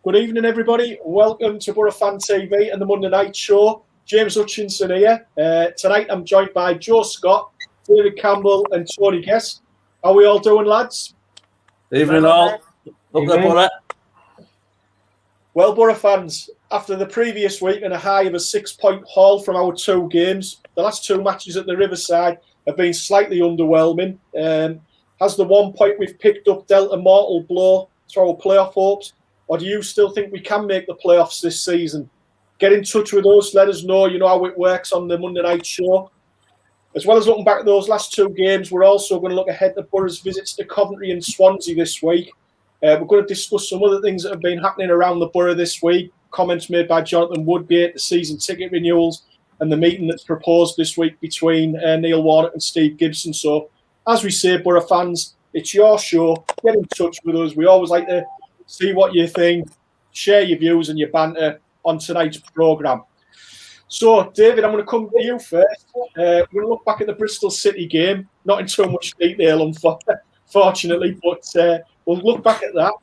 Good evening, everybody. Welcome to Boro Fan TV and the Monday Night Show. James Hutchinson here. Tonight I'm joined by Joe Scott, David Campbell and Tony Guest. How are we all doing, lads? Evening all. Up there, Boro. Well, Boro fans, after the previous week and a high of a 6-point haul from our two games, the last two matches at the Riverside have been slightly underwhelming. Has the 1 point we've picked up dealt a mortal blow to our playoff hopes? Or do you still think we can make the playoffs this season? Get in touch with us. Let us know. You know how it works on the Monday Night Show. As well as looking back at those last two games, we're also going to look ahead to Boro's visits to Coventry and Swansea this week. We're going to discuss some other things that have been happening around the Boro this week. Comments made by Jonathan Woodgate, the season ticket renewals, and the meeting that's proposed this week between Neil Warnock and Steve Gibson. So, as we say, Boro fans, it's your show. Get in touch with us. We always like to see what you think, share your views and your banter on tonight's programme. So, David, I'm going to come to you first. We're going to look back at the Bristol City game, not in too much detail, unfortunately, but we'll look back at that.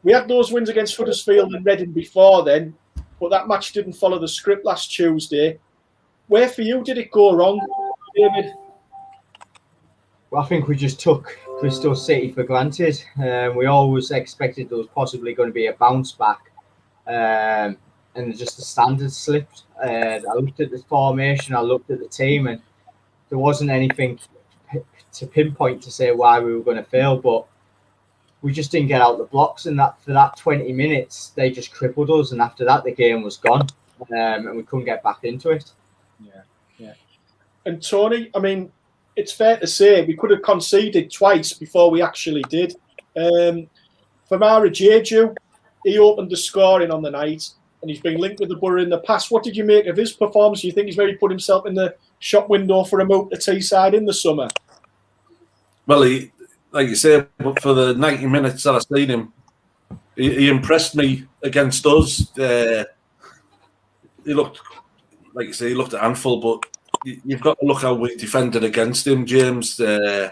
We had those wins against Huddersfield and Reading before then, but that match didn't follow the script last Tuesday. Where for you did it go wrong, David? Well, I think we just took Bristol City for granted. We always expected there was possibly going to be a bounce back, and just the standards slipped. I looked at the formation, I looked at the team, and there wasn't anything to pinpoint to say why we were going to fail, but we just didn't get out the blocks, and that for that 20 minutes, they just crippled us, and after that, the game was gone, and we couldn't get back into it. Yeah. And Tony, I mean, it's fair to say we could have conceded twice before we actually did. Famara Jeju, he opened the scoring on the night, and he's been linked with the Boro in the past. What did you make of his performance? Do you think he's maybe put himself in the shop window for a move to Teesside in the summer? Well, he, like you say, but for the 90 minutes that I've seen him, he impressed me against us. He looked, like you say, he looked a handful, but you've got to look how we defended against him, James. There's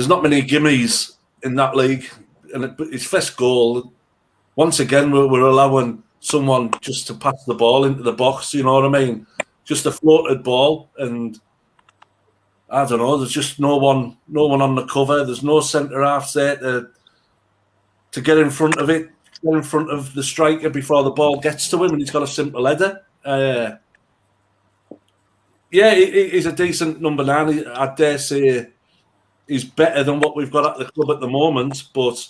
not many gimmies in that league, and his first goal, once again, we're allowing someone just to pass the ball into the box, you know what I mean? Just a floated ball, and I don't know, there's just no one on the cover. There's no centre-halves there to get in front of it, get in front of the striker before the ball gets to him, and he's got a simple header. Yeah, he's a decent number 9. I dare say he's better than what we've got at the club at the moment, but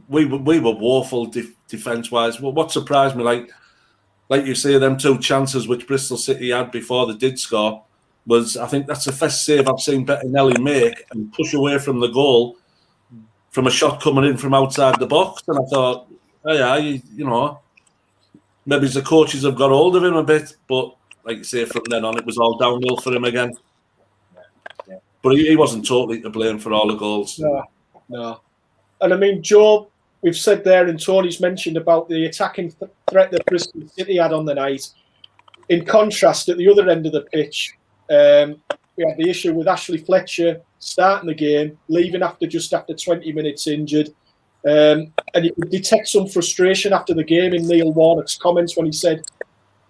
we were woeful defence-wise. Well, what surprised me, like you say, them two chances which Bristol City had before they did score, was I think that's the first save I've seen Bettinelli make and push away from the goal from a shot coming in from outside the box. And I thought, oh yeah, you know, maybe the coaches have got hold of him a bit, but like you say, from then on, it was all downhill for him again. Yeah. But he wasn't totally to blame for all the goals. No. And I mean, Joe, we've said there, and Tony's mentioned about the attacking threat that Bristol City had on the night. In contrast, at the other end of the pitch, we had the issue with Ashley Fletcher starting the game, leaving just after 20 minutes injured. And you could detect some frustration after the game in Neil Warnock's comments when he said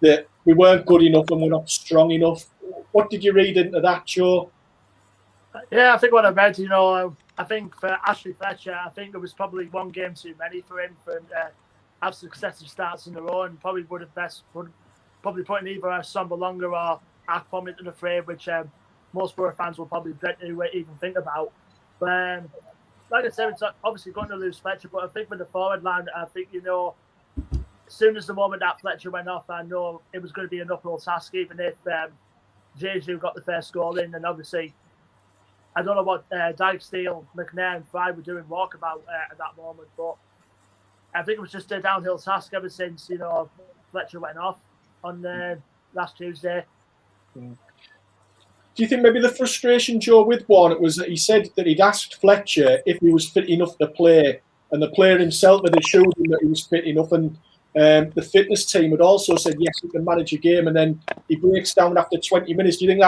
that we weren't good enough and we're not strong enough. What did you read into that, Joe? Yeah, I think what I read, I think for Ashley Fletcher, I think it was probably one game too many for him for have successive starts in a row, and probably would have probably putting either a Somber Longer or Akpom into the frame, which most Boro fans will probably dread to even think about. But like I said, it's obviously going to lose Fletcher, but I think with the forward line, I think, as soon as the moment that Fletcher went off, I know it was going to be an uphill task, even if Jeju got the first goal in. And obviously, I don't know what Dykesteel, McNair and Fry were doing walkabout at that moment, but I think it was just a downhill task ever since, Fletcher went off on last Tuesday. Do you think maybe the frustration, Joe, with Warnock was that he said that he'd asked Fletcher if he was fit enough to play, and the player himself had assured him that he was fit enough, and the fitness team had also said, yes, he can manage a game, and then he breaks down after 20 minutes. Do you think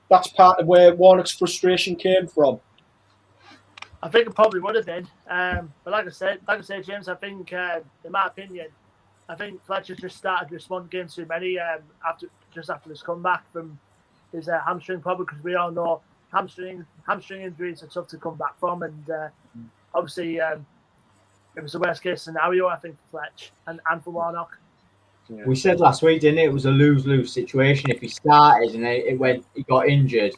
that's part of where Warnock's frustration came from? I think it probably would have been. But like I said, James, I think, in my opinion, I think Fletcher just started just one game too many after his comeback from his hamstring problem, because we all know hamstring injuries are tough to come back from, and obviously it was the worst case scenario, I think, for Fletch and for Warnock. Yeah. We said last week, didn't it? It was a lose-lose situation. If he started and he got injured,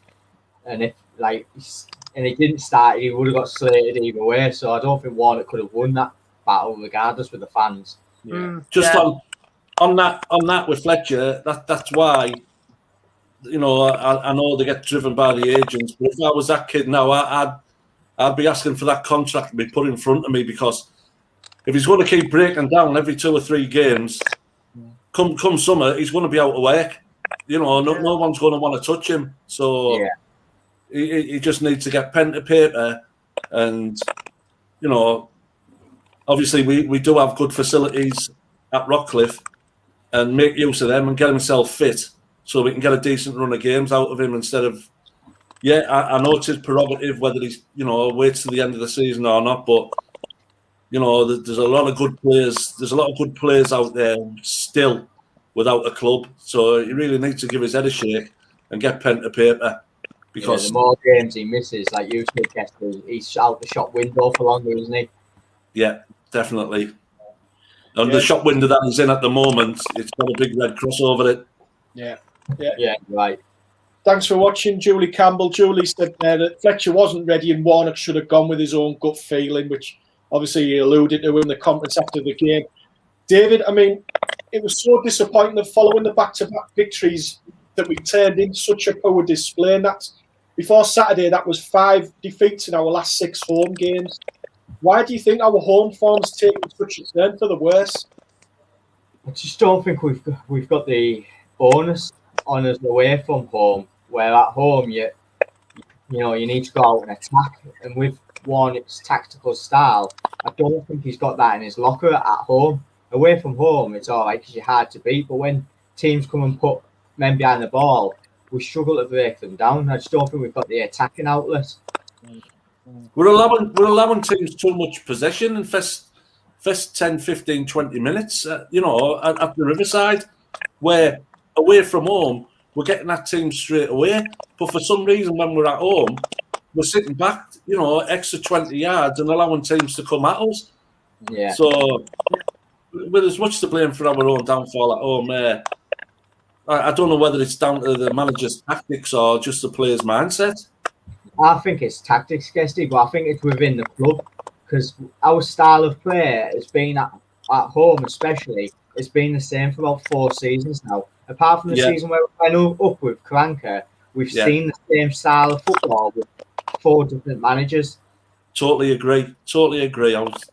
and if he didn't start, he would have got slated either way. So I don't think Warnock could have won that battle, regardless, with the fans. Yeah. On that with Fletcher, that's why, you know, I know they get driven by the agents, but if I was that kid now, I'd be asking for that contract to be put in front of me, because if he's going to keep breaking down every 2 or 3 games, come summer, he's going to be out of work. You know, no one's going to want to touch him. So he just needs to get pen to paper, and, you know, obviously we do have good facilities at Rockcliffe, and make use of them and get himself fit so we can get a decent run of games out of him, instead of, I know it's his prerogative whether he's, you know, waits to the end of the season or not, but, you know, there's a lot of good players. There's a lot of good players out there still without a club. So he really needs to give his head a shake and get pen to paper. Because the more games he misses, like you said, Guesty, he's out the shop window for longer, isn't he? Yeah, definitely. And the shop window that he's in at the moment, it's got a big red cross over it. Yeah, right. Thanks for watching, Julie Campbell. Julie said there that Fletcher wasn't ready and Warnock should have gone with his own gut feeling, which obviously he alluded to in the conference after the game. David, I mean, it was so disappointing that following the back-to-back victories that we turned in such a poor display. And that's, before Saturday, that was 5 defeats in our last 6 home games. Why do you think our home form's taken such a turn for the worse? I just don't think we've got the bonus on us away from home, where at home you need to go out and attack. And with Warnock's tactical style, I don't think he's got that in his locker at home. Away from home, it's all right because you're hard to beat. But when teams come and put men behind the ball, we struggle to break them down. I just don't think we've got the attacking outlet. We're allowing teams too much possession in first 10, 15, 20 minutes, at the Riverside, where away from home, we're getting that team straight away. But for some reason, when we're at home, we're sitting back, extra 20 yards and allowing teams to come at us. Yeah. So, with as much to blame for our own downfall at home, I don't know whether it's down to the manager's tactics or just the player's mindset. I think it's tactics, Guesty, but I think it's within the club, because our style of play has been at home, especially, it's been the same for about 4 seasons now. Apart from the season where we went up with Karanka, we've seen the same style of football with 4 different managers. Totally agree. I was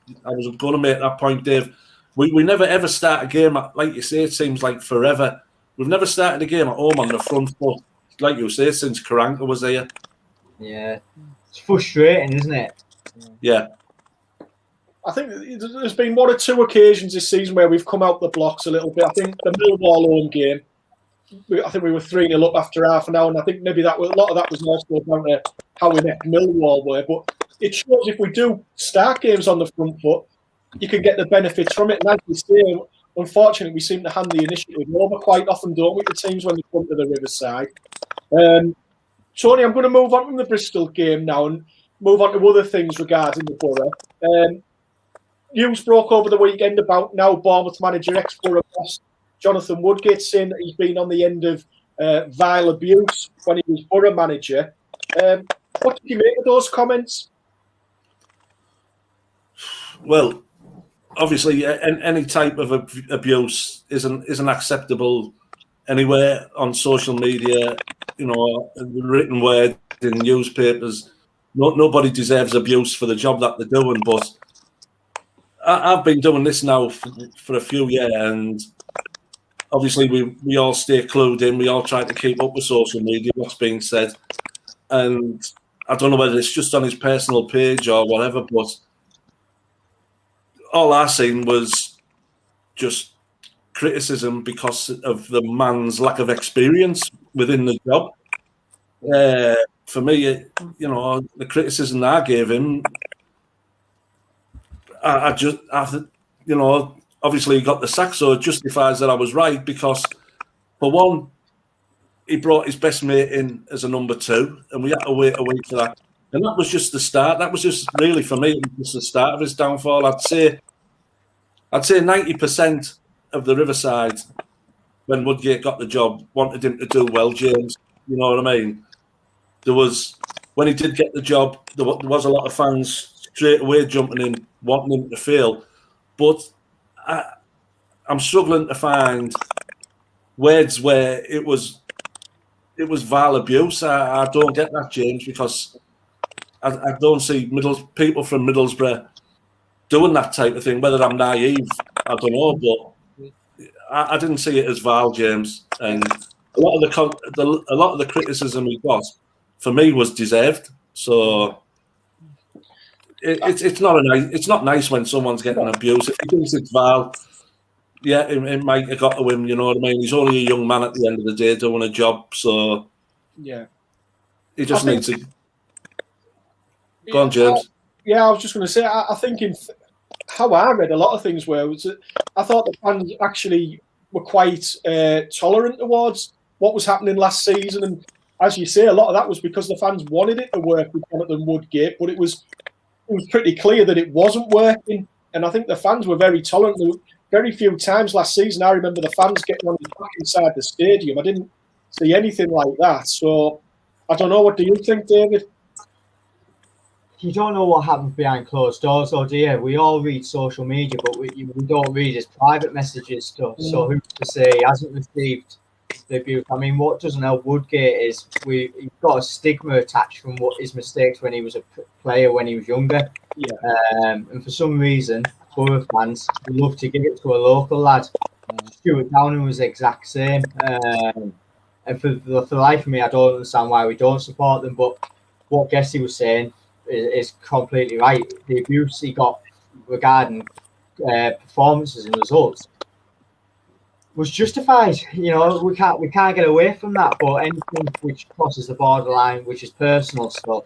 going to make that point, Dave. We never ever start a game, like you say, it seems like forever. We've never started a game at home on the front foot, like you say, since Karanka was here. Yeah, it's frustrating, isn't it? Yeah. I think there's been 1 or 2 occasions this season where we've come out the blocks a little bit. I think the Millwall home game, I think we were 3-0 up after half an hour, and I think maybe a lot of that was also down to how we met Millwall were. But it shows if we do start games on the front foot, you can get the benefits from it. And as you say, unfortunately, we seem to hand the initiative over quite often, don't we, the teams when they come to the Riverside. Tony, I'm going to move on from the Bristol game now and move on to other things regarding the Boro. News broke over the weekend about now Bournemouth manager, ex-Boro boss Jonathan Woodgate, saying that he's been on the end of vile abuse when he was Boro manager. What did you make of those comments? Well, obviously, any type of abuse isn't acceptable anywhere on social media, the written word in newspapers. Nobody deserves abuse for the job that they're doing, but I've been doing this now for a few years, and obviously we all stay clued in. We all try to keep up with social media, what's being said. And I don't know whether it's just on his personal page or whatever, but all I seen was just criticism because of the man's lack of experience within the job. For me, the criticism I gave him I just, after, obviously he got the sack, so it justifies that I was right because, for one, he brought his best mate in as a number 2, and we had to wait a week for that. And that was just the start. That was just really, for me, just the start of his downfall. I'd say 90% of the Riverside, when Woodgate got the job, wanted him to do well, James. You know what I mean? When he did get the job, there was a lot of fans straight away jumping in, wanting him to fail. But I'm struggling to find words where it was vile abuse. I don't get that, James, because I don't see people from Middlesbrough doing that type of thing. Whether I'm naive, I don't know, but I didn't see it as vile, James. And a lot of the criticism he got, for me, was deserved. So it's not nice when someone's getting abused. If he thinks it's vile, yeah, it might have got to him. You know what I mean? He's only a young man at the end of the day doing a job, so yeah, he just needs to go on, James. I was just going to say, I think how I read a lot of things was that I thought the fans actually were quite tolerant towards what was happening last season, and as you say, a lot of that was because the fans wanted it to work with Jonathan Woodgate, but it was pretty clear that it wasn't working, and I think the fans were very tolerant. There were very few times last season I remember the fans getting on the back inside the stadium. I didn't see anything like that, so I don't know. What do you think, David? You don't know what happens behind closed doors, though, do you? We all read social media, but we don't read his private messages stuff. So who's to say he hasn't received the abuse? I mean, what doesn't help Woodgate is he's got a stigma attached from what his mistakes when he was a player when he was younger. Yeah. And for some reason, Boro fans love to give it to a local lad. Stuart Downing was the exact same. And for the life of me, I don't understand why we don't support them. But what Guesty was saying is completely right. The abuse he got regarding performances and results was justified. You know, we can't get away from that. But anything which crosses the borderline, which is personal stuff,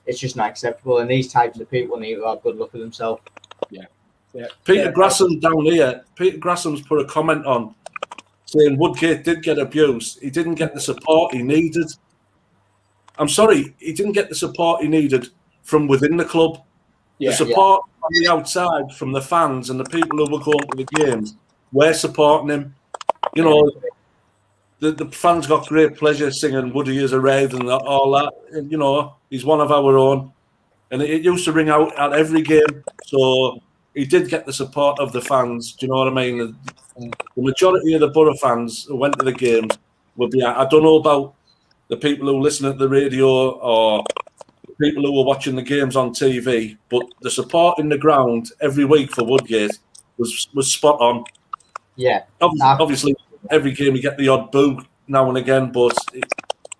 it's just not acceptable. And these types of people need to have good look at themselves. Yeah. Peter Grasham down here. Peter Grasham's put a comment on saying Woodgate did get abused. He didn't get the support he needed. I'm sorry, he didn't get the support he needed from within the club. The support on the outside from the fans and the people who were going to the games were supporting him. You know, the fans got great pleasure singing Woody is a Red and all that. And, you know, he's one of our own. And it used to ring out at every game. So he did get the support of the fans. Do you know what I mean? The majority of the Boro fans who went to the games would be. I don't know about the people who listen to the radio or the people who were watching the games on TV, but the support in the ground every week for Woodgate was spot on. Yeah. Obviously, every game you get the odd boo now and again, but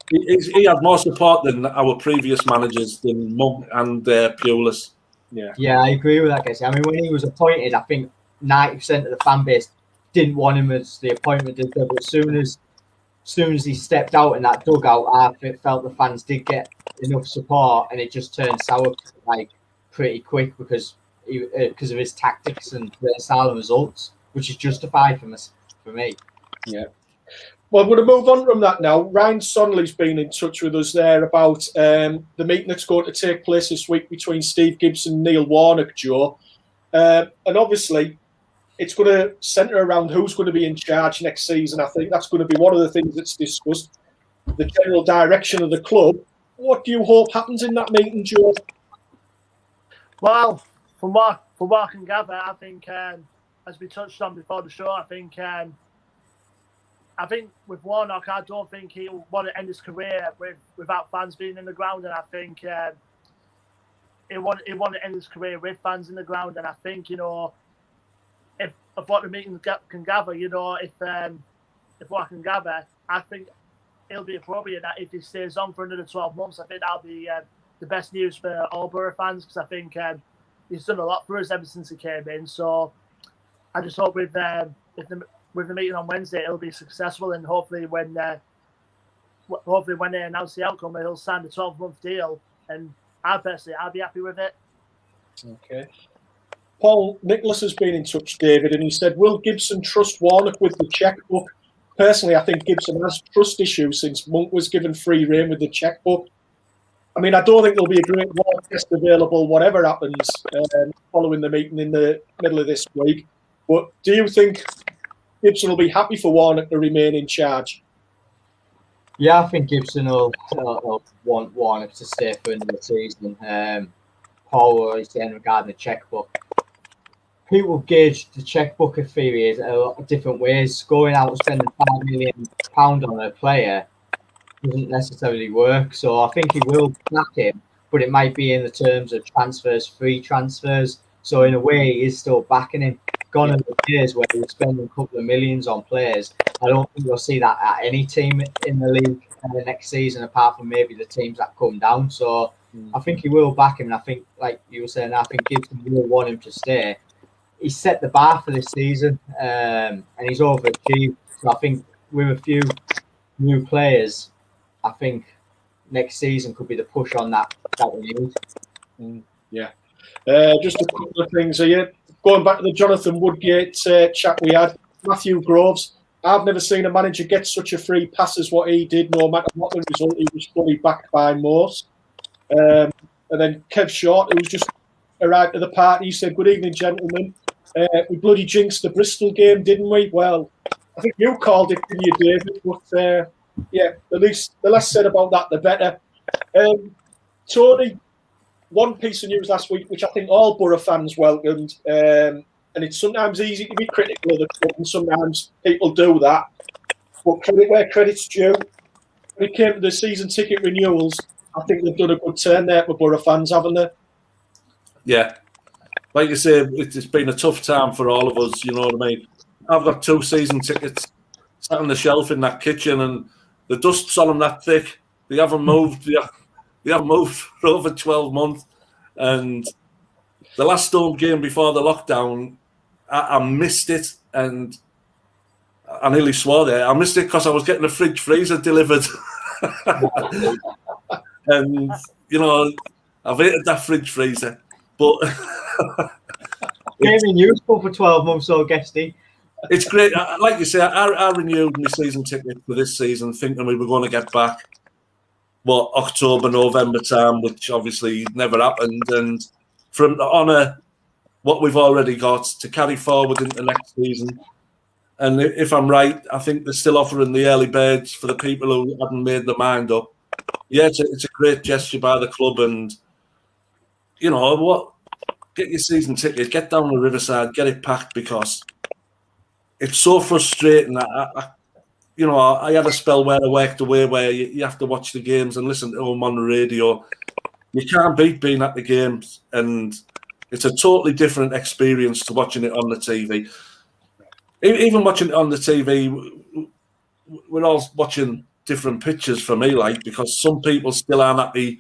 he had more support than our previous managers, than Monk and Pulis. Yeah, I agree with that, Guesty. I mean, when he was appointed, I think 90% of the fan base didn't want him as the appointment did, but as soon as he stepped out in that dugout, I felt the fans did get enough support, and it just turned sour like pretty quick because of his tactics and style and results, which is justified for me. Yeah. Well, we're going to move on from that now. Ryan Sonley's been in touch with us there about the meeting that's going to take place this week between Steve Gibson and Neil Warnock, Joe. And obviously, it's going to centre around who's going to be in charge next season. I think that's going to be one of the things that's discussed. The general direction of the club. What do you hope happens in that meeting, Joe? Well, from what I can gather, I think, as we touched on before the show, I think with Warnock, I don't think he'll want to end his career without fans being in the ground, and I think he'll want to end his career with fans in the ground. And I think, you know, if what the meeting can gather, you know, if what I can gather, I think it'll be appropriate that if he stays on for another 12 months, I think that'll be the best news for all Boro fans, because I think he's done a lot for us ever since he came in. So I just hope with the meeting on Wednesday, it'll be successful, and hopefully when they announce the outcome, he'll sign a 12-month deal, and I'll be happy with it. Okay. Paul Nicholas has been in touch, David, and he said, will Gibson trust Warnock with the chequebook? Personally, I think Gibson has trust issues since Monk was given free rein with the chequebook. I mean, I don't think there'll be a great war test available, whatever happens, following the meeting in the middle of this week. But do you think Gibson will be happy for Warnock to remain in charge? Yeah, I think Gibson will want Warnock to stay for another season. Paul was saying regarding the chequebook. People gauge the chequebook theory in a lot of different ways. Going out and spending £5 million on a player doesn't necessarily work. So I think he will back him, but it might be in the terms of transfers, free transfers. So in a way, he is still backing him. Gone are the years where he's spending a couple of millions on players. I don't think you'll see that at any team in the league the next season, apart from maybe the teams that come down. So I think he will back him. And I think, like you were saying, I think Gibson will want him to stay. He's set the bar for this season, and he's overachieved. So I think with a few new players, I think next season could be the push on that we need. Yeah. Just a couple of things here. Going back to the Jonathan Woodgate chat we had, Matthew Groves. I've never seen a manager get such a free pass as what he did, no matter what the result. He was fully backed by most. And then Kev Short, who's just arrived at the party, said, "Good evening, gentlemen. We bloody jinxed the Bristol game, didn't we?" Well, I think you called it, didn't you, David? But yeah, the less said about that, the better. Tony, one piece of news last week, which I think all Boro fans welcomed, and it's sometimes easy to be critical of the club, and sometimes people do that. But credit where credit's due. When it came to the season ticket renewals, I think they've done a good turn there for Boro fans, haven't they? Yeah. Like you say, it's been a tough time for all of us, you know what I mean? I've got 2 season tickets sat on the shelf in that kitchen, and the dust's on them that thick. They haven't moved. They haven't moved for over 12 months. And the last home game before the lockdown, I missed it, and I nearly swore there. I missed it because I was getting a fridge freezer delivered. And, you know, I've hated that fridge freezer. But It's been useful for 12 months, so Guesty. It's great. Like you say, I renewed my season ticket for this season, thinking we were going to get back, October, November time, which obviously never happened. And from to honour what we've already got to carry forward into next season. And if I'm right, I think they're still offering the early birds for the people who hadn't made their mind up. Yeah, it's a great gesture by the club, and you know what? Get your season ticket, get down to Riverside, get it packed, because it's so frustrating. I had a spell where I worked away where you have to watch the games and listen to them on the radio. You can't beat being at the games, and it's a totally different experience to watching it on the TV. Even watching it on the TV, we're all watching different pictures for me, because some people still aren't happy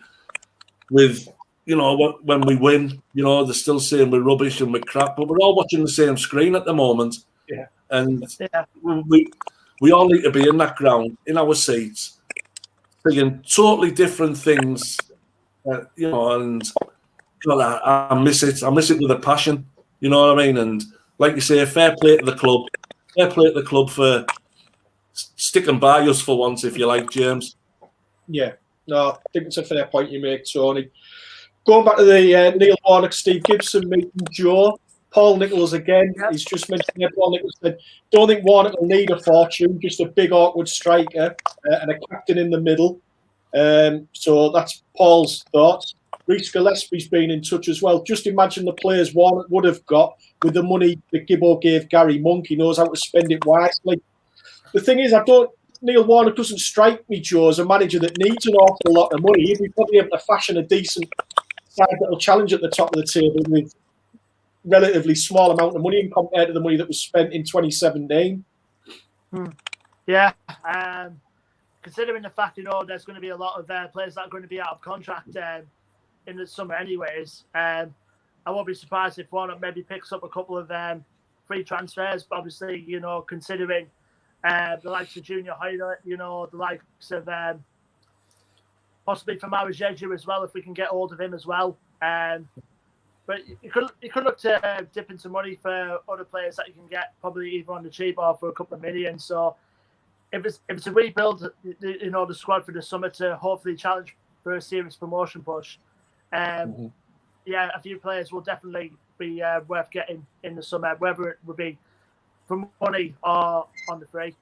with, when we win, they're still saying we're rubbish and we're crap, but we're all watching the same screen at the moment. Yeah. And we all need to be in that ground, in our seats, thinking totally different things, and I miss it. I miss it with a passion, you know what I mean? And like you say, fair play to the club. Fair play to the club for sticking by us for once, if you like, James. Yeah, no, I think it's a fair point you make, Tony. Going back to the Neil Warnock, Steve Gibson meeting, Joe, Paul Nicholas again. Yep. He's just mentioned that Paul Nicholas said, "Don't think Warnock will need a fortune, just a big, awkward striker and a captain in the middle." So that's Paul's thoughts. Reece Gillespie's been in touch as well. Just imagine the players Warnock would have got with the money that Gibbo gave Gary Monk. He knows how to spend it wisely. The thing is, Neil Warnock doesn't strike me, Joe, as a manager that needs an awful lot of money. He'd be probably able to fashion a decent side that'll challenge at the top of the table with relatively small amount of money compared to the money that was spent in 2017. Yeah. Considering the fact, there's going to be a lot of players that are going to be out of contract in the summer anyways, I won't be surprised if Warnock maybe picks up a couple of free transfers, but obviously, considering the likes of Junior Hoyle, the likes of possibly from Jeju as well, if we can get hold of him as well. But you could look to dip into money for other players that you can get probably either on the cheap or for a couple of million. So if it's a rebuild, the squad for the summer to hopefully challenge for a serious promotion push, yeah, a few players will definitely be worth getting in the summer, whether it would be for money or on the free.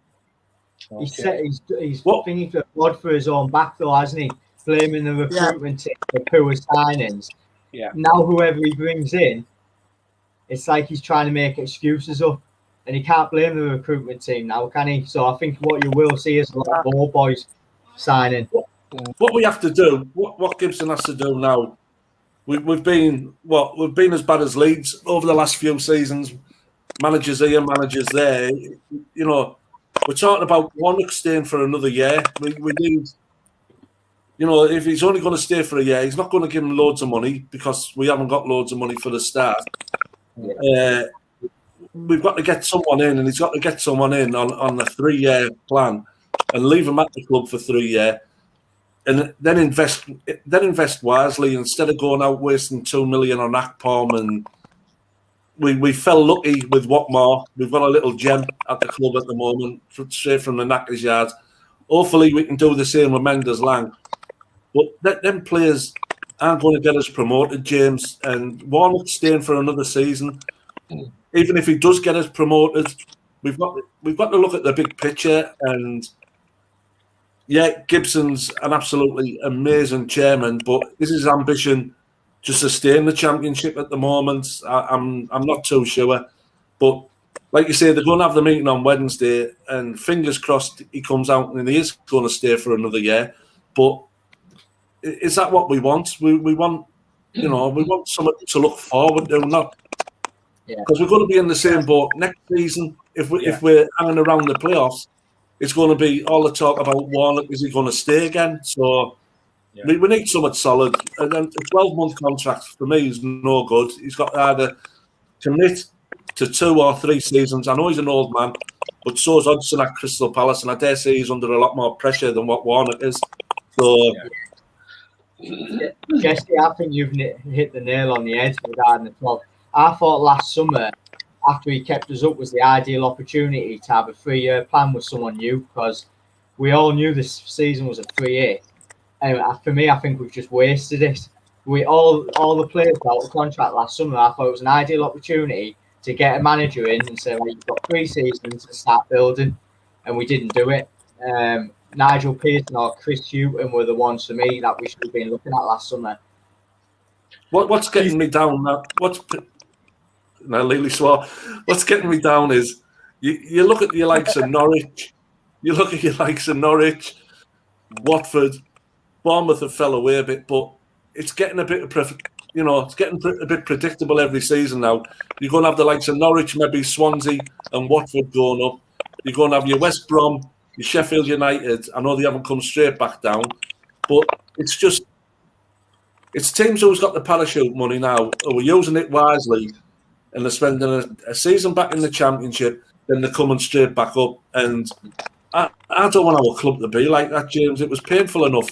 Okay. He's thinking for blood for his own back though, hasn't he? Blaming the recruitment team for poor signings. Yeah. Now whoever he brings in, it's like he's trying to make excuses up, and he can't blame the recruitment team now, can he? So I think what you will see is a lot of ball boys signing. What we have to do, what Gibson has to do now, we've been as bad as Leeds over the last few seasons. Managers here, managers there. We're talking about Warnock staying for another year. We need. If he's only going to stay for a year, he's not going to give him loads of money because we haven't got loads of money for the start. Yeah. We've got to get someone in, and he's got to get someone in on a 3-year plan and leave him at the club for 3 years, and then invest wisely instead of going out wasting $2 million on Akpom. And we fell lucky with Watmore. We've got a little gem at the club at the moment, straight from the Knackers yard. Hopefully, we can do the same with Mendes Lang. But them players aren't going to get us promoted, James. And Warnock staying for another season. Even if he does get us promoted, we've got to look at the big picture. And yeah, Gibson's an absolutely amazing chairman, but is his ambition just to stay in the Championship at the moment? I'm not too sure. But like you say, they're going to have the meeting on Wednesday, and fingers crossed he comes out and he is going to stay for another year. But is that what we want? We want, we want someone to look forward to, not because we're going to be in the same boat next season. If we're hanging around the playoffs, it's going to be all the talk about Warnock. Is he going to stay again? So we need someone solid. And then a 12-month contract for me is no good. He's got to either commit to 2 or 3 seasons. I know he's an old man, but so's Hudson at Crystal Palace, and I dare say he's under a lot more pressure than what Warnock is. So. Guesty, I think you've hit the nail on the head regarding the club. I thought last summer, after he kept us up, was the ideal opportunity to have a 3-year plan with someone new, because we all knew this season was a 3-year. And for me, I think we've just wasted it. We all the players out of contract last summer. I thought it was an ideal opportunity to get a manager in and say, well, you've got 3 seasons to start building, and we didn't do it. Nigel Pearson or Chris Hughton were the ones for me that we should have been looking at last summer. What's getting me down? What's getting me down is you look at your likes of Norwich. You look at your likes of Norwich, Watford, Bournemouth have fell away a bit, but it's getting a bit it's getting a bit predictable every season now. You're going to have the likes of Norwich, maybe Swansea and Watford going up. You're going to have your West Brom, your Sheffield United. I know they haven't come straight back down, but it's teams who's got the parachute money now, who are using it wisely, and they're spending a season back in the Championship, then they're coming straight back up. And I don't want our club to be like that, James. It was painful enough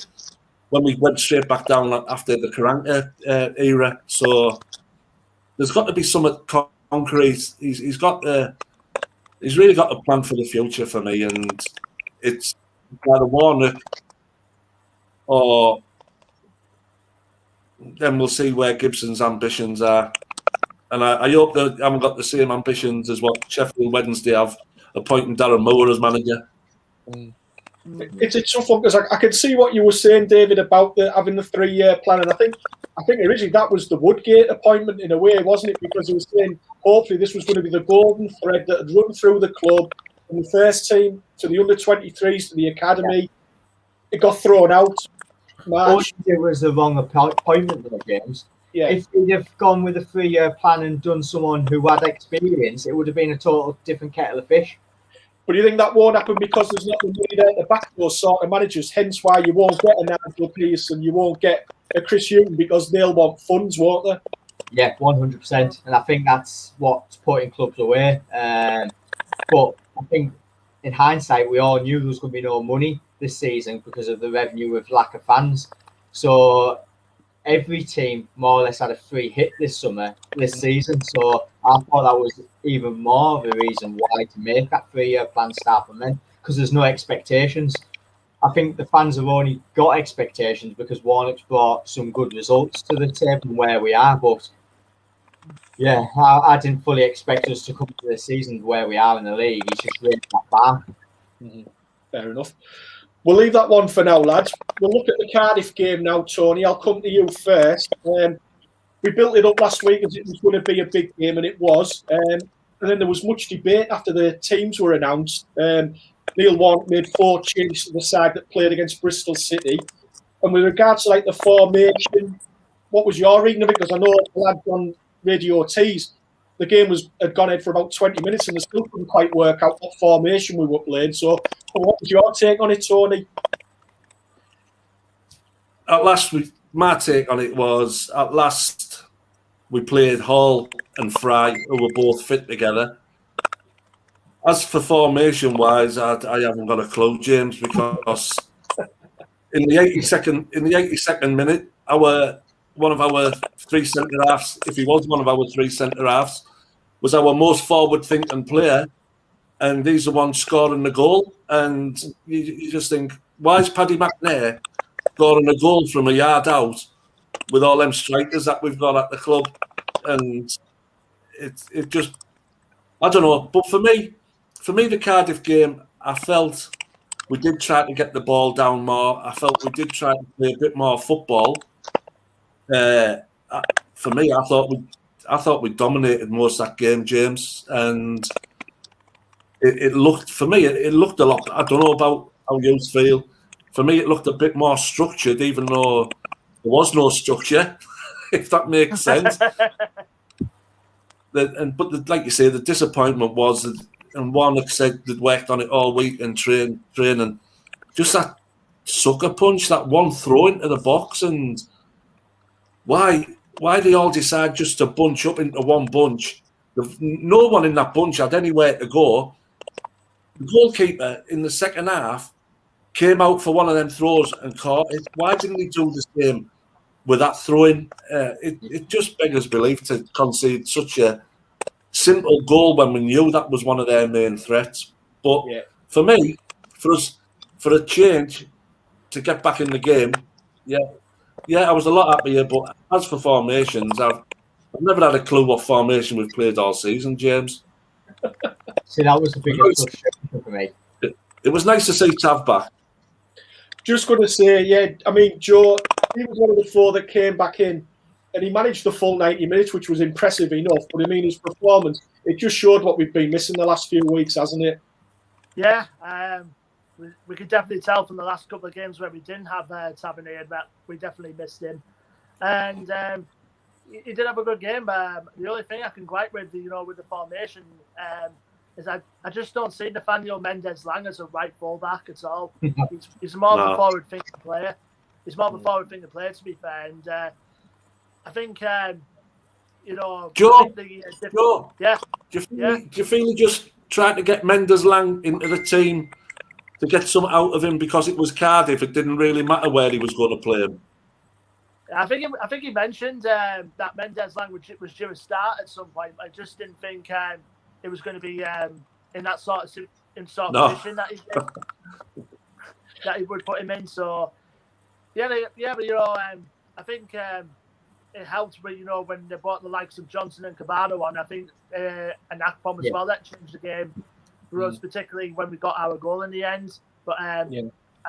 when we went straight back down after the Karanka era. So there's got to be something concrete. He's really got a plan for the future for me, and it's either Warnock or then we'll see where Gibson's ambitions are. And I hope they haven't got the same ambitions as what Sheffield Wednesday have, appointing Darren Moore as manager. It's a tough one, because I can see what you were saying, David, about having the 3-year plan. And I think originally that was the Woodgate appointment in a way, wasn't it? Because he was saying hopefully this was going to be the golden thread that had run through the club from the first team to the under-23s to the academy. Yeah. It got thrown out. March. It was the wrong appointment, though, James. Yeah. If he'd have gone with a 3-year plan and done someone who had experience, it would have been a total different kettle of fish. But do you think that won't happen because there's not the money there to back those sort of managers? Hence why you won't get a Nigel Pearson, you won't get a Chris Hughton, because they'll want funds, won't they? Yeah, 100%. And I think that's what's putting clubs away. But I think in hindsight, we all knew there was going to be no money this season because of the revenue with lack of fans. So every team more or less had a free hit this season. So I thought that was even more of a reason why to make that 3-year plan start from then, because there's no expectations. I think the fans have only got expectations because Warnock's brought some good results to the table and where we are. But yeah, I didn't fully expect us to come to this season where we are in the league. He's just raised that bar. Fair enough. We'll leave that one for now, lads. We'll look at the Cardiff game now, Tony. I'll come to you first. We built it up last week as it was going to be a big game, and it was. And then there was much debate after the teams were announced. Neil Warnock made 4 changes to the side that played against Bristol City. And with regards to like the formation, what was your reading of it? Because I know the lads on Radio T's, the game had gone ahead for about 20 minutes and they still couldn't quite work out what formation we were playing. So what was your take on it, Tony? At last, my take on it was, at last, we played Hall and Fry, who were both fit together. As for formation-wise, I haven't got a clue, James, because in the 82nd minute, one of our 3 centre-halves, if he was one of our 3 centre-halves, was our most forward-thinking player, and he's the one scoring the goal. And you just think, why is Paddy McNair scoring a goal from a yard out with all them strikers that we've got at the club? And it just, I don't know. But for me, the Cardiff game, I felt we did try to get the ball down more. I felt we did try to play a bit more football. For me, I thought we dominated most of that game, James, and it looked, for me, it looked a lot. I don't know about how you feel. For me, it looked a bit more structured, even though there was no structure, if that makes sense. Like you say, the disappointment was that, and Warnock said they'd worked on it all week and training. Just that sucker punch, that one throw into the box, and why they all decide just to bunch up into one bunch. No one in that bunch had anywhere to go. The goalkeeper in the second half came out for one of them throws and caught it. Why didn't he do the same with that throwing? It just beggars belief to concede such a simple goal when we knew that was one of their main threats. But for me, for a change to get back in the game, I was a lot happier. But as for formations, I've never had a clue what formation we've played all season, James. See, that was the biggest frustration for me. It was nice to see Tav back. Just going to say, I mean, Joe, he was one of the 4 that came back in, and he managed the full 90 minutes, which was impressive enough. But I mean, his performance, it just showed what we've been missing the last few weeks, hasn't it? Yeah, we could definitely tell from the last couple of games where we didn't have Tavernier that we definitely missed him. And he did have a good game. The only thing I can gripe with, with the formation, is I just don't see Nathaniel Mendez-Lang as a right fullback at all. He's more of a forward-thinking player. He's more of a forward-thinking player, to be fair. And I think, Joe, yeah. Do you feel he just tried to get Mendez-Lang into the team to get something out of him because it was Cardiff? It didn't really matter where he was going to play him. I think he mentioned that Mendez-Lang was due to start at some point. I just didn't think it was going to be in that sort of position that he would put him in. So but I think it helped when when they brought the likes of Johnson and Cabano on. I think and Akpom as well, that changed the game for us, particularly when we got our goal in the end. But I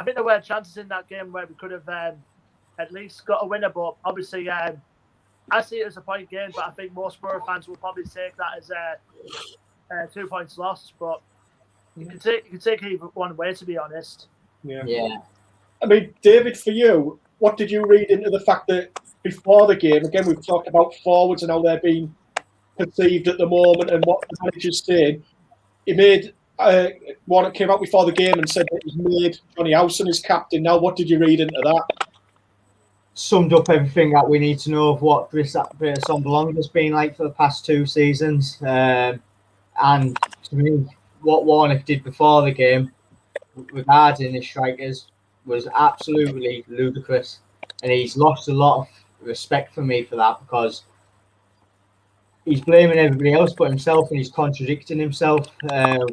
think there were chances in that game where we could have at least got a winner. But obviously, I see it as a point game. But I think most Boro fans will probably take that as 2 points lost. But you can take either one way, to be honest. Yeah. I mean, David, for you, what did you read into the fact that before the game, again, we've talked about forwards and how they're being perceived at the moment and what the manager's saying. He made Warnock came out before the game and said that he's made Johnny Howson his captain. Now, what did you read into that? Summed up everything that we need to know of what Brice Assombalonga has been like for the past 2 seasons. And to me, what Warnock did before the game regarding his strikers was absolutely ludicrous. And he's lost a lot of respect for me for that, because he's blaming everybody else but himself, and he's contradicting himself.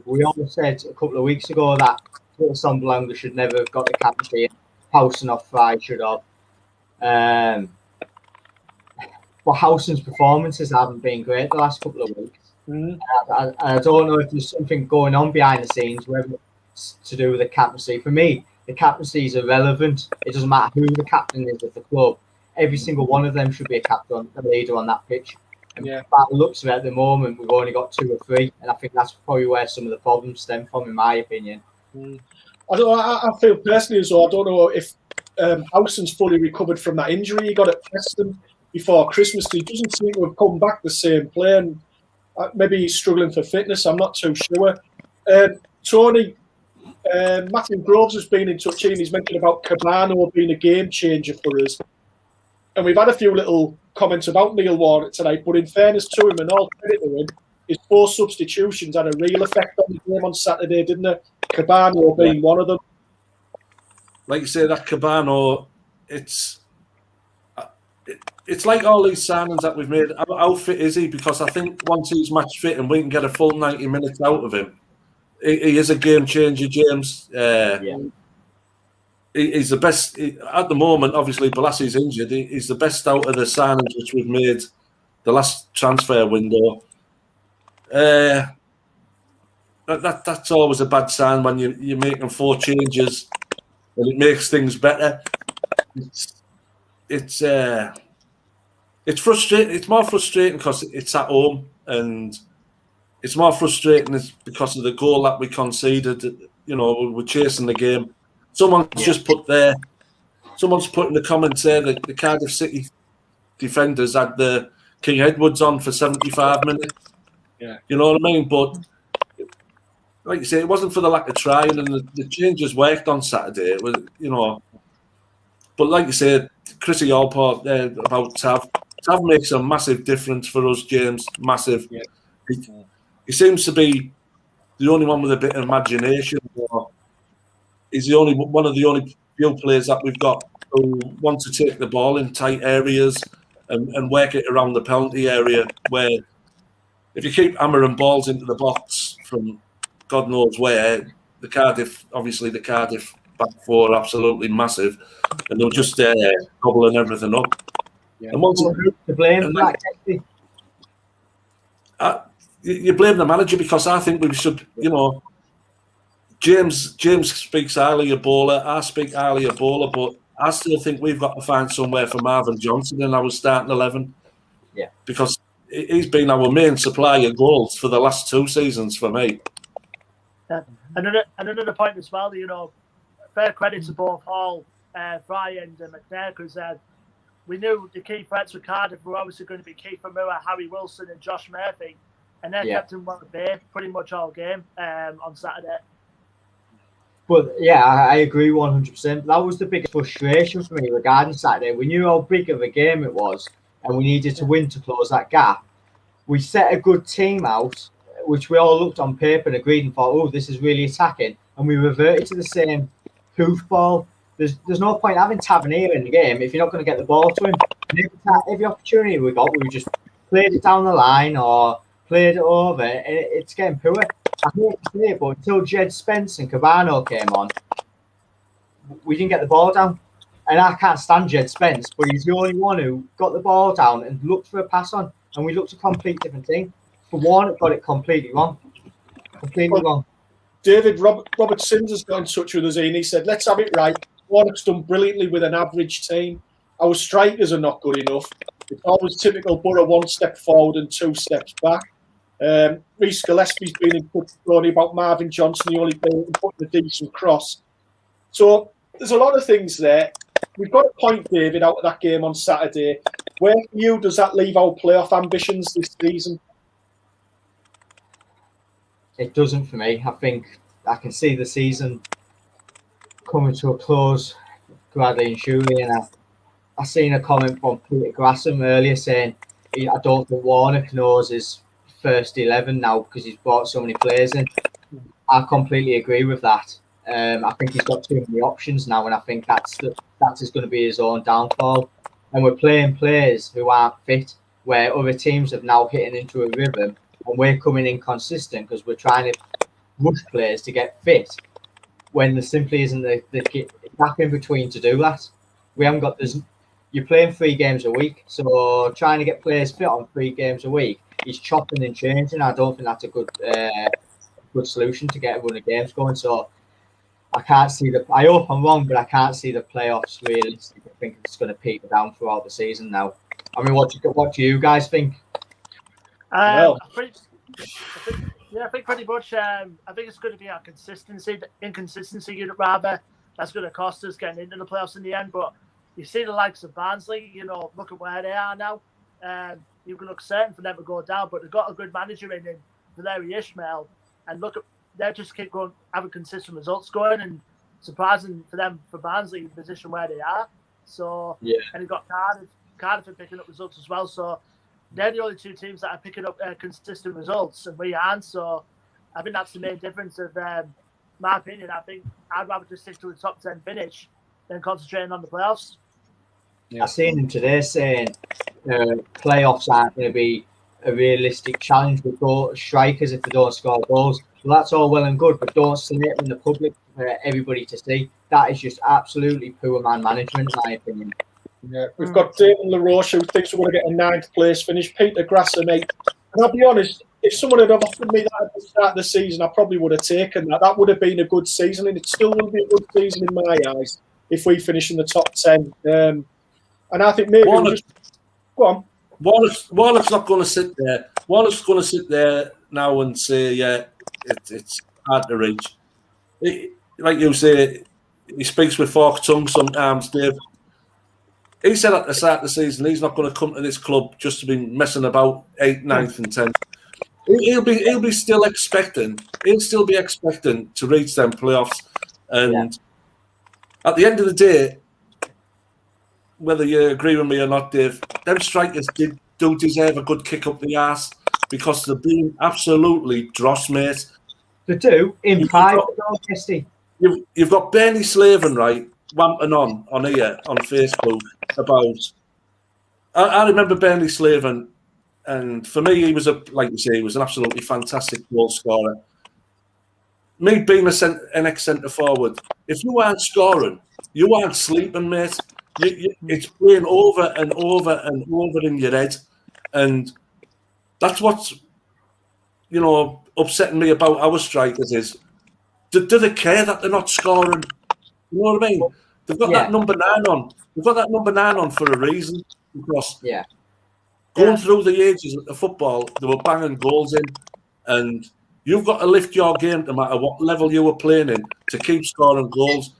We all said a couple of weeks ago that Sunderland should never have got the captaincy, and Howson off Fry should have. But Howson's performances haven't been great the last couple of weeks. I don't know if there's something going on behind the scenes, whether it's to do with the captaincy. For me, the captaincy is irrelevant. It doesn't matter who the captain is of the club. Every single one of them should be a captain, a leader on that pitch. And by the looks of it at the moment, we've only got 2 or 3, and I think that's probably where some of the problems stem from, in my opinion. I feel personally as though I don't know if Howson's fully recovered from that injury he got at Preston before Christmas. He doesn't seem to have come back the same player. And maybe he's struggling for fitness. I'm not too sure. Tony, Matthew Groves has been in touch and he's mentioned about Cabano being a game changer for us. And we've had a few little comments about Neil Warnock tonight, but in fairness to him and all credit to him, his 4 substitutions had a real effect on the game on Saturday, didn't they? Cabano being one of them. Like you say, that Cabano, it's like all these signings that we've made. How fit is he? Because I think once he's match fit and we can get a full 90 minutes out of him, he is a game changer, James. He's the best at the moment. Obviously, Bolassi's injured. He's the best out of the signings which we've made the last transfer window. That's always a bad sign when you're making 4 changes and it makes things better. It's frustrating. It's more frustrating because it's at home, and it's more frustrating because of the goal that we conceded. You know, we're chasing the game. Someone's just put in the comments there that the Cardiff City defenders had the King Edwards on for 75 minutes. Yeah, you know what I mean. But like you say, it wasn't for the lack of trying, and the changes worked on Saturday. It was, you know. But like you said, Chrissy Allport there about Tav. Tav makes a massive difference for us, James. Massive. Yeah. He seems to be the only one with a bit of imagination. He's one of the only field players that we've got who want to take the ball in tight areas and work it around the penalty area, where if you keep hammering balls into the box from God knows where, the Cardiff back 4 are absolutely massive, and they'll just gobbling everything up. Yeah. And once to blame for that, you blame the manager, because I think we should, you know, James speaks highly of Bowler, I speak highly of Bowler, but I still think we've got to find somewhere for Marvin Johnson in our starting 11. Yeah. Because he's been our main supplier of goals for the last 2 seasons for me. Yeah. Another point as well, you know, fair credit to both Hall, Fry and McNair, because we knew the key threats for Cardiff were obviously going to be Keith Moore, Harry Wilson and Josh Murphy, and they kept him at bay pretty much all game on Saturday. But yeah, I agree 100%. That was the biggest frustration for me regarding Saturday. We knew how big of a game it was, and we needed to win to close that gap. We set a good team out, which we all looked on paper and agreed and thought, oh, this is really attacking. And we reverted to the same hoofball. There's no point having Tavernier in the game if you're not going to get the ball to him. Every opportunity we got, we just played it down the line or played it over. And it's getting poor. I hate to say it, but until Jed Spence and Cabano came on, we didn't get the ball down. And I can't stand Jed Spence, but he's the only one who got the ball down and looked for a pass on. And we looked a complete different thing. For Warnock got it completely wrong. Wrong. David, Robert Sims has got in touch with us and he said, let's have it right. Warnock's done brilliantly with an average team. Our strikers are not good enough. It's always typical Boro, 1 step forward and 2 steps back. Rhys Gillespie's been in touch with about Marvin Johnson. He only putting a decent cross. So there's a lot of things there. We've got a point, David, out of that game on Saturday. Where for you does that leave our playoff ambitions this season? It doesn't for me. I think I can see the season coming to a close gradually and surely. And I seen a comment from Peter Grasham earlier saying, I don't think Warnock knows his first 11 now because he's brought so many players in. I completely agree with that. I think he's got too many options now, and I think that is going to be his own downfall. and we're playing players who aren't fit, where other teams have now hit into a rhythm, and we're coming in consistent because we're trying to rush players to get fit, when there simply isn't the gap in between to do that. We haven't got this. You're playing 3 games a week, so trying to get players fit on 3 games a week is chopping and changing. I don't think that's a good solution to get a run of games going. So I can't see I hope I'm wrong, but I can't see the playoffs realistic. I think it's going to peter down throughout the season now. I mean, what do you guys think? Well, I think pretty much. I think it's going to be our inconsistency unit rather. That's going to cost us getting into the playoffs in the end. But you see the likes of Barnsley, look at where they are now. You can look certain for them to go down, but they've got a good manager in Valeri Ishmael, and they just keep going, having consistent results going, and surprising for them for Barnsley in the position where they are. So yeah, and you've got Cardiff are picking up results as well. So they're the only 2 teams that are picking up consistent results, and we aren't. So I think that's the main difference of my opinion. I think I'd rather just stick to the top 10 finish than concentrating on the playoffs. I seen him today saying playoffs aren't going to be a realistic challenge with strikers if they don't score goals. Well, that's all well and good, but don't say it in the public for everybody to see. That is just absolutely poor man management, in my opinion. Yeah, we've got Damon LaRoche, who thinks we're going to get a 9th place finish. Peter Grasser, mate. And I'll be honest, if someone had offered me that at the start of the season, I probably would have taken that. That would have been a good season, and it still will be a good season in my eyes if we finish in the top 10. And I think maybe we'll just go on. Warnock's not going to sit there. Warnock's going to sit there now and say, yeah, it's hard to reach. Like you say, he speaks with forked tongue sometimes, Dave. He said at the start of the season he's not going to come to this club just to be messing about 8th, 9th, and 10th. He'll be still expecting. He'll still be expecting to reach them playoffs. And at the end of the day, whether you agree with me or not, Dave, them strikers do deserve a good kick up the arse because they're being absolutely dross, mate. They do in private, Guesty. You've got Bernie Slaven, right, wamping on here on Facebook about. I remember Bernie Slaven, and for me, he was like you say, he was an absolutely fantastic goal scorer. Me being an ex-centre forward, if you aren't scoring, you aren't sleeping, mate. It's playing over and over and over in your head, and that's what's upsetting me about our strikers is do they care that they're not scoring? You know what I mean? They've got that number 9 on. They've got that number 9 on for a reason because going through the ages of the football, they were banging goals in, and you've got to lift your game no matter what level you were playing in to keep scoring goals.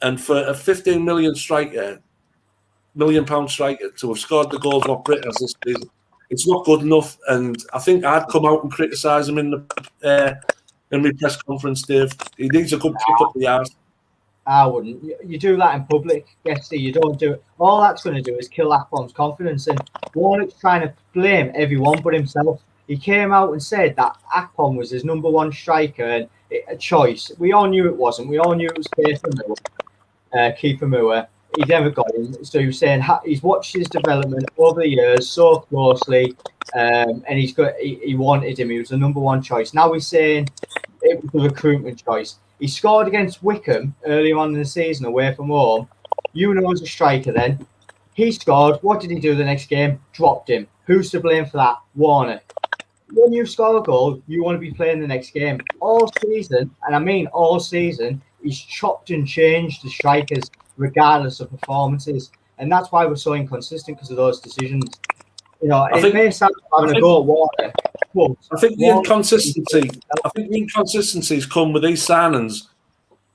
And for a 15 million striker, £1 million striker to have scored the goals what Britain has this season, it's not good enough. And I think I'd come out and criticise him in my press conference, Dave. He needs a good kick up the arse. I wouldn't. You do that in public, Guesty. You don't do it. All that's going to do is kill Akpom's confidence. And Warnock's trying to blame everyone but himself. He came out and said that Akpom was his number 1 striker and a choice. We all knew it wasn't. We all knew it was Kiefer Moore. He never got him. So he was saying he's watched his development over the years so closely, and he wanted him. He was the number 1 choice. Now he's saying it was a recruitment choice. He scored against Wickham earlier on in the season away from home. You know, as a striker then. He scored. What did he do the next game? Dropped him. Who's to blame for that? Warnock. When you score a goal, you want to be playing the next game. All season, and I mean all season, he's chopped and changed the strikers regardless of performances. And that's why we're so inconsistent because of those decisions. It may sound like having a go at Warnock. I think the inconsistencies come with these signings,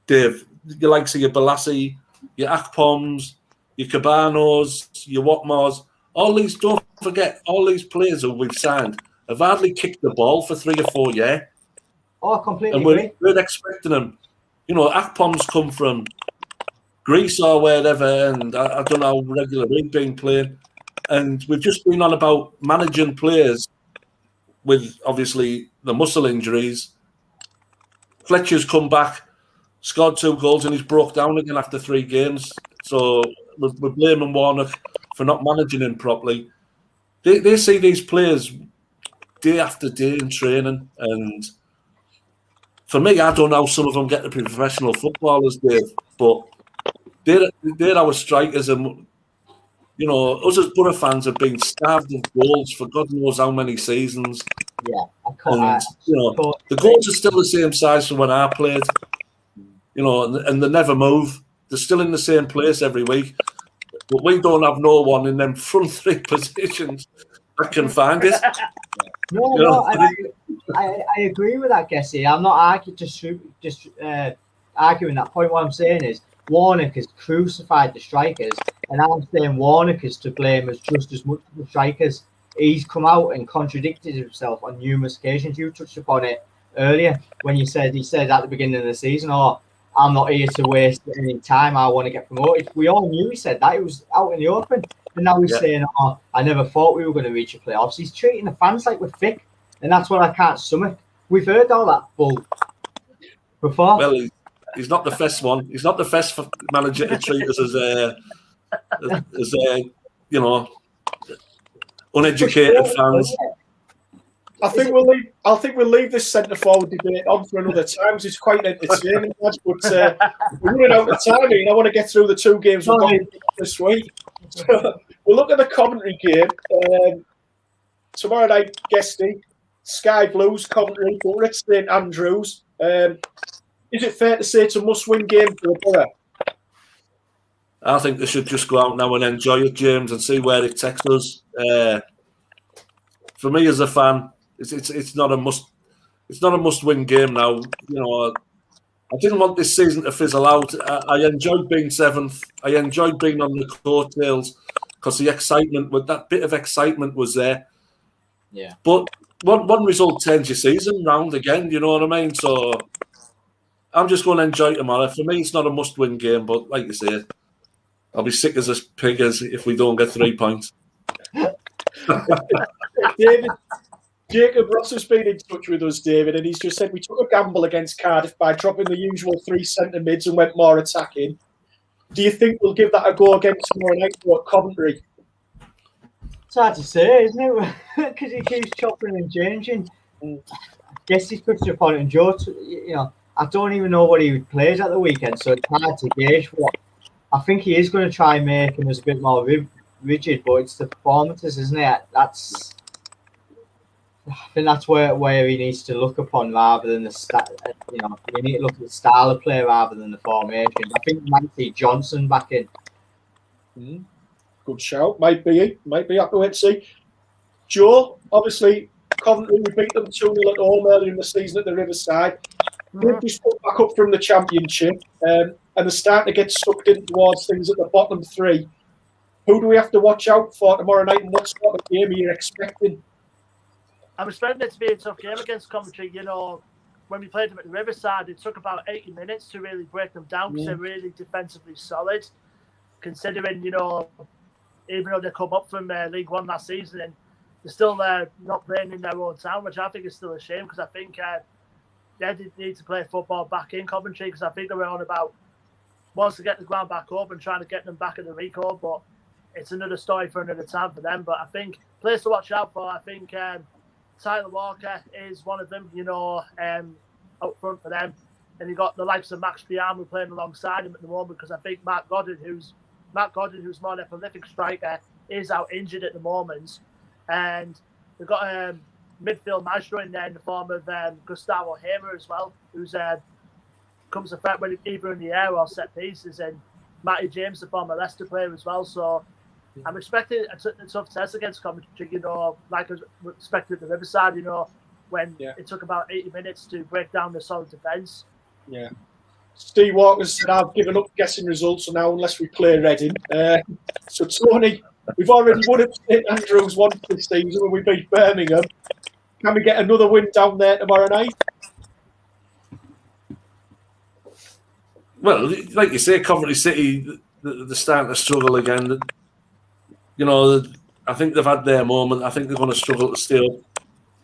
Dave. You like your Balassi, your Akpoms, your Cabanos, your Watmores. Don't forget, all these players who we've signed have hardly kicked the ball for 3 or 4 years. Oh, I completely agree. We're expecting them. Akpom's come from Greece or wherever, and I don't know how regular we've been playing. And we've just been on about managing players with, obviously, the muscle injuries. Fletcher's come back, scored 2 goals, and he's broke down again after 3 games. So we're blaming Warnock. for not managing him properly. They see these players day after day in training, and for me, I don't know how some of them get to be professional footballers, Dave, but they're our strikers, and you know, us as Boro fans have been starved of goals for God knows how many seasons. Yeah, the goals are still the same size from when I played, you know, and they never move. They're still in the same place every week, but we don't have no one in them front three positions that can find it. I agree with that, Guesty. I'm not arguing that point. What I'm saying is Warnock has crucified the strikers, and I'm saying Warnock is to blame as just as much as the strikers. He's come out and contradicted himself on numerous occasions. You touched upon it earlier when he said at the beginning of the season, "Oh, I'm not here to waste any time. I want to get promoted." We all knew he said that. It was out in the open. And now he's saying, "Oh, I never thought we were going to reach the playoffs." He's treating the fans like we're thick, and that's what I can't stomach. We've heard all that bull before. Well, he's not the first one. He's not the first manager to treat us as you know, uneducated fans. I think we'll leave this centre forward debate on for another time. It's quite entertaining, but we're running out of time, and I want to get through the two games we've got this week. So we'll look at the Coventry game tomorrow night. Guesty, Sky Blues, Coventry, we're at St Andrews. Is it fair to say it's a must-win game for Boro? I think they should just go out now and enjoy it, James, and see where it takes us. For me as a fan, it's not a must-win game now. You know, I didn't want this season to fizzle out. I enjoyed being seventh. I enjoyed being on the coattails because that bit of excitement was there. Yeah. But one result turns your season round again. You know what I mean? So I'm just going to enjoy tomorrow. For me, it's not a must-win game, but like you say, I'll be sick as a pig if we don't get 3 points. David, Jacob Ross has been in touch with us, David, and he's just said we took a gamble against Cardiff by dropping the usual 3 centre mids and went more attacking. Do you think we'll give that a go again tomorrow night at Coventry? It's hard to say, isn't it? Because he keeps chopping and changing. I guess he's touched upon it, and Joe, you know, I don't even know what he plays at the weekend, so it's hard to gauge what. I think he is going to try making us a bit more rigid, but it's the performances, isn't it? I think that's where he needs to look upon rather than the you know, we need to look at the style of play rather than the formation. I think we might see Johnson back in. Good shout. Might be. Have to wait and see. Joe, obviously, Coventry, we beat them 2-0 at home earlier in the season at the Riverside. They've just put back up from the Championship, and they're starting to get sucked in towards things at the bottom three. Who do we have to watch out for tomorrow night, and what sort of game are you expecting? I'm expecting it to be a tough game against Coventry. You know, when we played them at the Riverside, it took about 80 minutes to really break them down because they're really defensively solid. Considering, you know, even though they come up from League One last season, and they're still not playing in their own town, which I think is still a shame because I think they did need to play football back in Coventry because I think they were on about wants to get the ground back up and trying to get them back at the Rico, but it's another story for another time for them. But I think players to watch out for, I think Tyler Walker is one of them, you know, out front for them. And you got the likes of Max Piamu playing alongside him at the moment because I think Matt Godden, who's more a prolific striker, is out injured at the moment. And they've got a midfield maestro in there in the form of Gustavo Hamer as well, who's comes a threat when either in the air or set pieces, and Matty James, the former Leicester player as well. So I'm expecting a tough test against Coventry, you know, like I was expected at the Riverside, you know, when it took about 80 minutes to break down the solid defence. Yeah. Steve Walker said, I've given up guessing results now unless we play Reading. So, Tony, we've already won at St Andrews once this season when we beat Birmingham. Can we get another win down there tomorrow night? Well, like you say, Coventry City, they're starting to struggle again. You know, I think they've had their moment. I think they're going to struggle to stay up.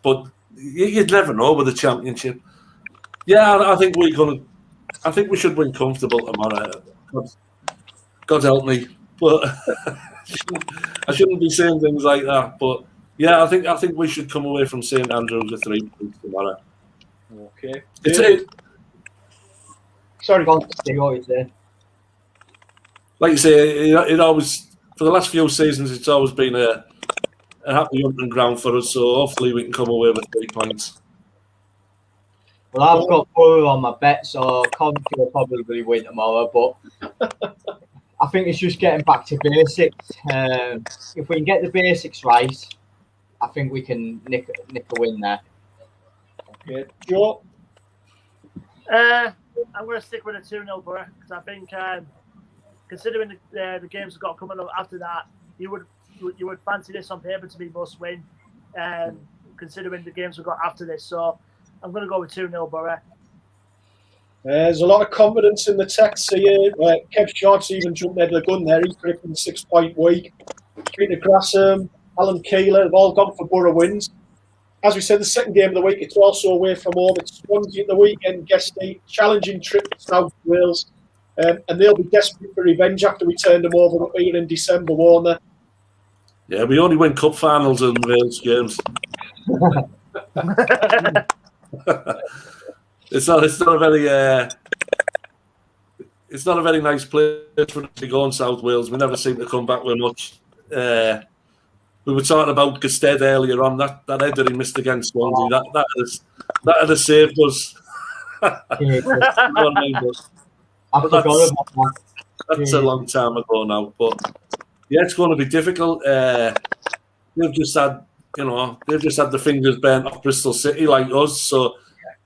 But you'd never know with the Championship. Yeah, I think we should win comfortable tomorrow. God help me. But I shouldn't be saying things like that, but yeah, I think we should come away from St Andrews with 3 points tomorrow. Okay. Sorry, go on, Steve, what you saying? Like you say, it always, for the last few seasons, it's always been a happy hunting ground for us. So hopefully we can come away with 3 points. Well, I've got Boro on my bet, so Coventry will probably win tomorrow. But I think it's just getting back to basics. If we can get the basics right, I think we can nick a win there. Okay, Joe. I'm going to stick with a 2-0 Boro because I think, considering the games we've got coming up after that, you would fancy this on paper to be must win, considering the games we've got after this. So I'm going to go with 2-0 Boro. There's a lot of confidence in the text here. Kev Short's even jumped out of the gun there. He's predicting 6-point week. Peter Grasham, Alan Keeler have all gone for Boro wins. As we said, the second game of the week, it's also away from home. It's Swansea at the weekend, Guesty, challenging trip to South Wales. And they'll be desperate for revenge after we turned them over up here in December, won't they? Yeah, we only win cup finals in Wales games. It's not a very nice place for us to go in South Wales. We never seem to come back with much. We were talking about Guesty earlier on. That header he missed against Swansea. That had saved us. I forgot about that. That's a long time ago now, but yeah, it's going to be difficult. They've just had the fingers burnt off Bristol City like us, so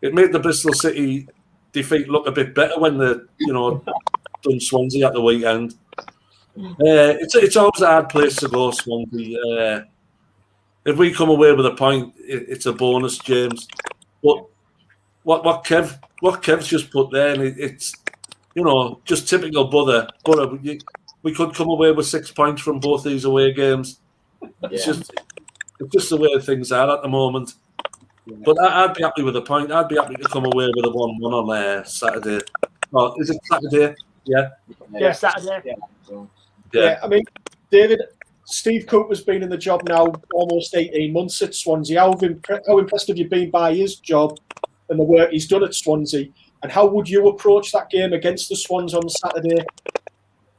it made the Bristol City defeat look a bit better when they, done Swansea at the weekend. It's always a hard place to go, Swansea. If we come away with a point, it's a bonus, James. But what Kev's just put there, and it's just typical Boro. We could come away with 6 points from both these away games. It's just the way things are at the moment. Yeah. But I'd be happy with a point. I'd be happy to come away with a 1-1 on Saturday. Oh, is it Saturday? Yeah, Saturday. Yeah, I mean, David, Steve Cooper's been in the job now almost 18 months at Swansea. How impressed have you been by his job and the work he's done at Swansea? And how would you approach that game against the Swans on Saturday?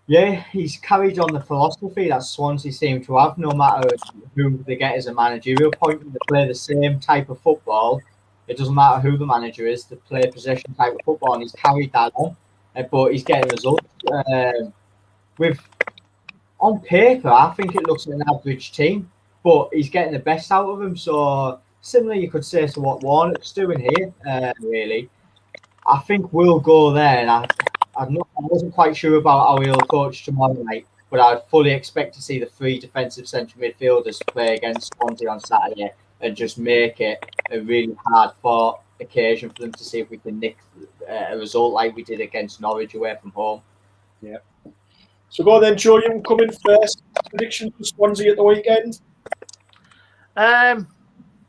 Yeah, he's carried on the philosophy that Swansea seem to have, no matter who they get as a managerial point. They play the same type of football. It doesn't matter who the manager is, they play possession type of football, and he's carried that on. But he's getting results. On paper, I think it looks like an average team, but he's getting the best out of them. So similar, you could say, to what Warnock's doing here, really. I think we'll go there, and I wasn't quite sure about how he'll coach tomorrow night, but I'd fully expect to see the 3 defensive central midfielders play against Swansea on Saturday and just make it a really hard-fought occasion for them to see if we can nick a result like we did against Norwich away from home. Yeah. So go then, Joe, you can come in first. Prediction for Swansea at the weekend?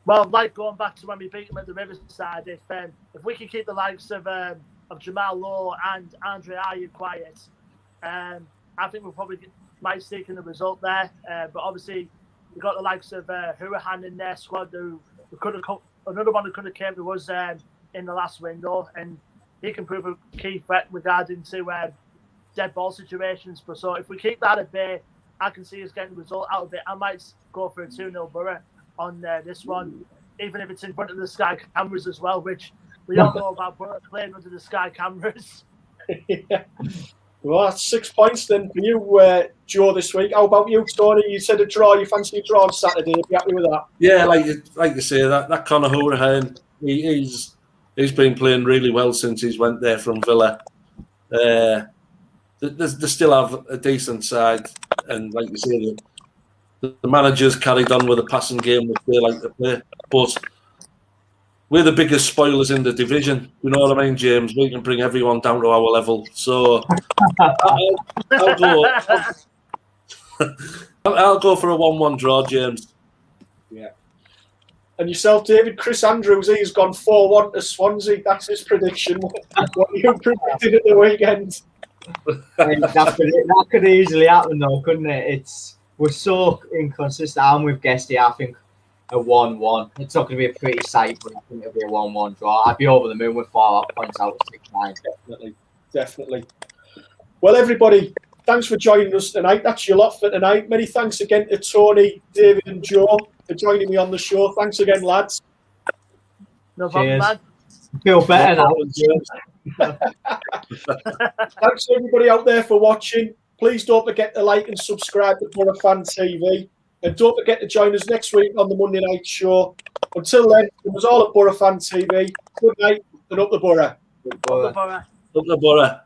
Well, like going back to when we beat them at the Riverside, if we can keep the likes of Jamal Lowe and Andre Ayew quiet, I think we'll probably might sneak in the result there. But obviously, we've got the likes of Hurahan in their squad who could have another one who could have came to us in the last window, and he can prove a key threat regarding to dead ball situations. But so if we keep that at bay, I can see us getting the result out of it. I might go for a 2-0 Boro on this one, even if it's in front of the Sky cameras as well, which we all know about Boro playing under the Sky cameras. Yeah. Well, that's 6 points then for you, Joe, this week. How about you, Tony? You said a draw. You fancy a draw on Saturday. Are you happy with that? Yeah, like you say, that Conor Hurahan, he's been playing really well since he's went there from Villa. They still have a decent side, and like you say, the managers carried on with a passing game which they like to play. But we're the biggest spoilers in the division. You know what I mean, James? We can bring everyone down to our level. So I'll go for a 1-1 draw, James. Yeah. And yourself, David? Chris Andrews, he's gone 4-1 to Swansea. That's his prediction. What are you predicting at the weekend? That could easily happen, though, couldn't it? we're so inconsistent. I'm with Guesty. I think a 1-1. It's not going to be a pretty sight, but I think it'll be a 1-1 draw. I'd be over the moon with 4 points out of 6-9. Definitely. Well, everybody, thanks for joining us tonight. That's your lot for tonight. Many thanks again to Tony, David, and Joe for joining me on the show. Thanks again, lads. No problem, man. Feel better now. Thanks to everybody out there for watching. Please don't forget to like and subscribe to Boro Fan TV. And don't forget to join us next week on the Monday night show. Until then, it was all at Boro Fan TV. Good night and up the Boro. Up the Boro. Up the Boro.